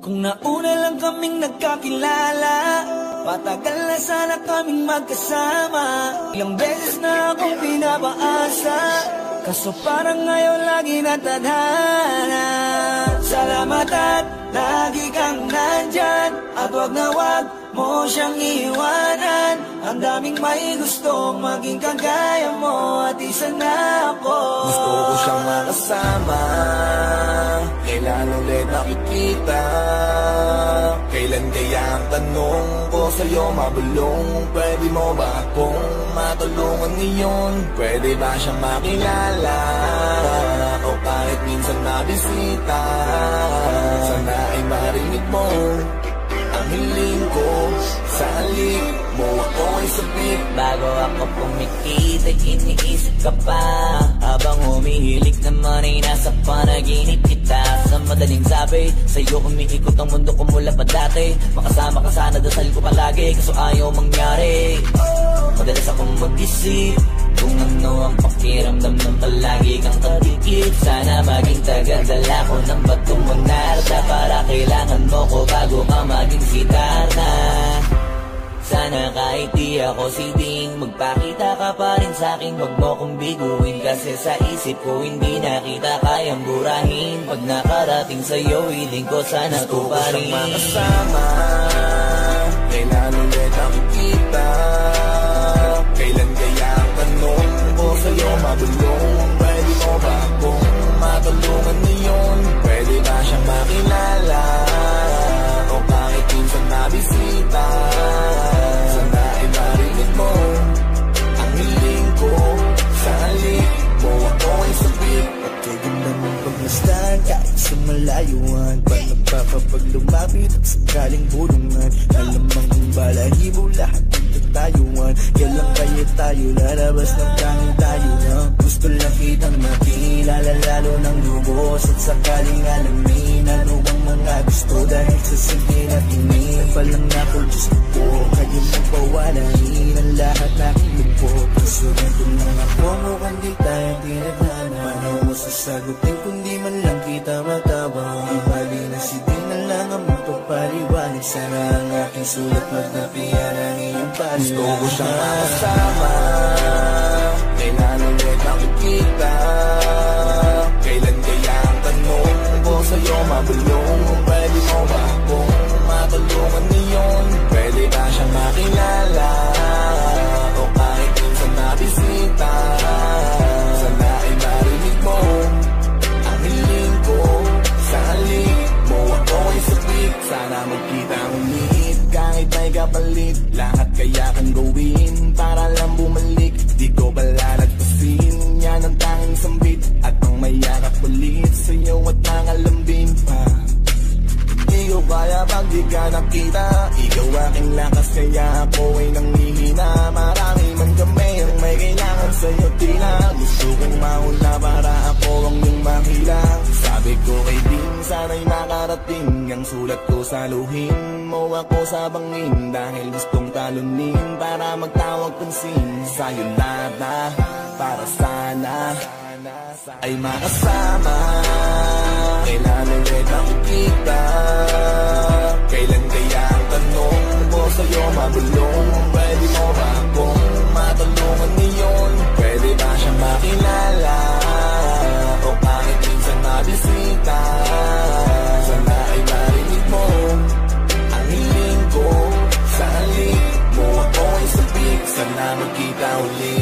Kung nauna lang kaming nagkakilala, patagal na sana kaming magkasama. Ilang beses na akong pinapaasa, kaso parang ngayon lagi natadhana. Salamat at lagi kang nandyan, at wag na wag mo siyang iwanan. Ang daming may gustong maging kagaya mo, at isa na ako. Gusto ko siyang makasama, kailan ulit nakikita? Kailan kaya ang tanong ko sa'yo mabulong? Pwede mo ba akong matulungan ngayon? Pwede ba siyang makilala? O kahit minsan mabisita? Sana ay marinig mo ang hiling ko. Sa halik mo ako ay sabik. Bago ako pumikit ay iniisip ka pa, habang humihilik naman ay nasa panaginip kita. Sa madaling sabi, sa'yo umiikot ang mundo ko mula pa dati. Makasama ka sana, dasal ko palagi, kaso ayaw mangyari. Madalas akong mag-isip kung ano ang pakiramdam ng palagi kang katikip. Sana maging tagadala ko ng bato mo narda, para kailangan mo ko bago ka maging sitarna. Sana kahit di ako siting, magpakita ka pa rin sa'kin, wag mo kong biguin. Kasi sa isip ko hindi na kita kayang burahin. Pag nakarating sa'yo, hiling ko sana ko pa rin. Gusto ko siyang makasama, kailan ulit nakikita? Kailan kaya ang tanong ko sa'yo mabulong? Pwede mo ba akong matulungan ngayon? Pwede ba siyang makilala? O kahit minsan mabisita? Sana ay marinig mo ang hiling ko. Sa halik mo ako ay sabik. At kay ganda mong pagmasdan kahit sa malayuan, paano pa kapag lumapit at sakaling bulungan? Alamang kung balahibo lahat ng tatayuan. Kailan kaya tayo lalabas ng tanging tayo na gusto lang kitang makilala, lalo ng lubos. At sakaling alamin ano ang mga gusto, dahil sa sige na tingin pa lang ako, Diyos ko, kayo magpawalain ang lahat na aking lupot. Kaso ganito lang ako, mukhang di tayo tinagana. Paano mo sasagutin kung di man lang kita matawag? Ibali na si di na lang ang magpapaliwanag. Sana ang aking sulat magnapiyan ang iyong paliwanag. Gusto ko siyang makasama, kailan ulit nakikita? Kailan kaya ang tanong ko sa'yo mabulong? Pwede mo ba akong matulungan ngayon? Pwede ba siyang makilala? O kahit minsan mabisita? Sana ay marinig mo ang hiling ko. Sa halik mo ako ay sabik. Sana magkita ulit kahit may kapalit. Lahat kaya kang gawin para lang bumalik. Di ko balalagpasin, yan ang tanging sambit. At ang mayakap ulit sa'yo at nangalambing pa. Di ko kaya pag di ka nakita. Ikaw aking lakas kaya ako ay nanghihina. Marami man kami ang may kailangan sa'yo tila. Gusto kong mauna para ako ang iyong makila. Sabi ko kay Ding, sana'y makarating ang sulat ko saluhin mo ako sa bangin. Dahil gustong talunin para magtawag pansin. Sa'yo lahat na para sana ay makasama. Kailan ulit nakikita? Kailan kaya ang tanong ko sa'yo mabulong? Pwede mo ba akong matulungan ngayon? Pwede ba siyang makilala? O kahit minsan mabisita? Sana ay marinig mo ang hiling ko. Sa halik mo ako ay sabik. Sana magkita ulit